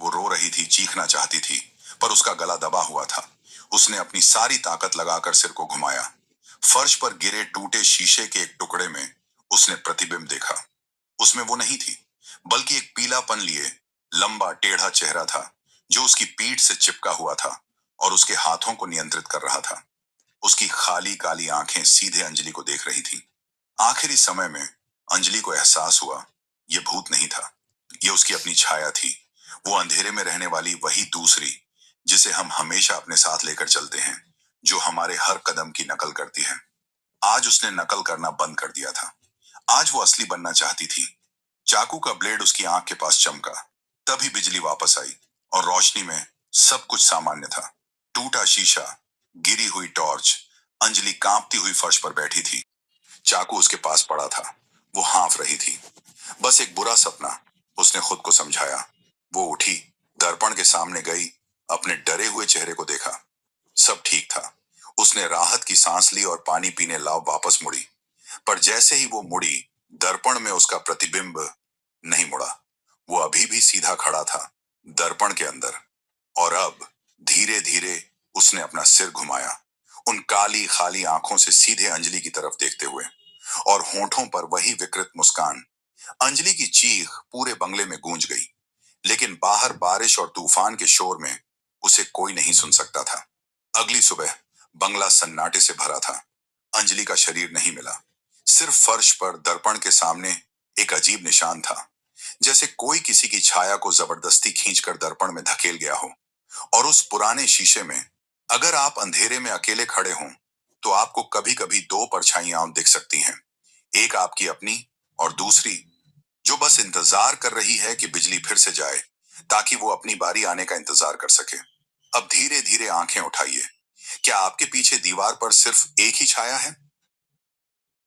वो रो रही थी, चीखना चाहती थी, पर उसका गला दबा हुआ था। उसने अपनी सारी ताकत लगाकर सिर को घुमाया। फर्श पर गिरे टूटे शीशे के एक टुकड़े में उसने प्रतिबिंब देखा। उसमें वो नहीं थी, बल्कि एक पीलापन लिए लंबा टेढ़ा चेहरा था, जो उसकी पीठ से चिपका हुआ था और उसके हाथों को नियंत्रित कर रहा था। उसकी खाली काली आंखें सीधे अंजलि को देख रही थीं। आखिरी समय में अंजलि को एहसास हुआ, ये भूत नहीं था, ये उसकी अपनी छाया थी। वो अंधेरे में रहने वाली वही दूसरी, जिसे हम हमेशा अपने साथ लेकर चलते हैं, जो हमारे हर कदम की नकल करती है। आज उसने नकल करना बंद कर दिया था। आज वो असली बनना चाहती थी। चाकू का ब्लेड उसकी आंख के पास चमका। तभी बिजली वापस आई और रोशनी में सब कुछ सामान्य था। टूटा शीशा, गिरी हुई टॉर्च, अंजलि कांपती हुई फर्श पर बैठी थी। चाकू उसके पास पड़ा था। वो हाँफ रही थी। बस एक बुरा सपना, उसने खुद को समझाया। वो उठी, दर्पण के सामने गई, अपने डरे हुए चेहरे को देखा। सब ठीक था। उसने राहत की सांस ली और पानी पीने लाव वापस मुड़ी। पर जैसे ही वो मुड़ी, दर्पण में उसका प्रतिबिंब नहीं मुड़ा। वो अभी भी सीधा खड़ा था, दर्पण के अंदर। और अब धीरे धीरे उसने अपना सिर घुमाया, उन काली खाली आंखों से सीधे अंजलि की तरफ देखते हुए, और होठों पर वही विकृत मुस्कान। अंजलि की चीख पूरे बंगले में गूंज गई, लेकिन बाहर बारिश और तूफान के शोर में उसे कोई नहीं सुन सकता था। अगली सुबह बंगला सन्नाटे से भरा था। अंजलि का शरीर नहीं मिला। सिर्फ फर्श पर दर्पण के सामने एक अजीब निशान था, जैसे कोई किसी की छाया को जबरदस्ती खींचकर दर्पण में धकेल गया हो। और उस पुराने शीशे में, अगर आप अंधेरे में अकेले खड़े हों, तो आपको कभी कभी दो परछाइयां दिख सकती हैं। एक आपकी अपनी, और दूसरी जो बस इंतजार कर रही है कि बिजली फिर से जाए, ताकि वो अपनी बारी आने का इंतजार कर सके। अब धीरे धीरे आंखें उठाइए। क्या आपके पीछे दीवार पर सिर्फ एक ही छाया है,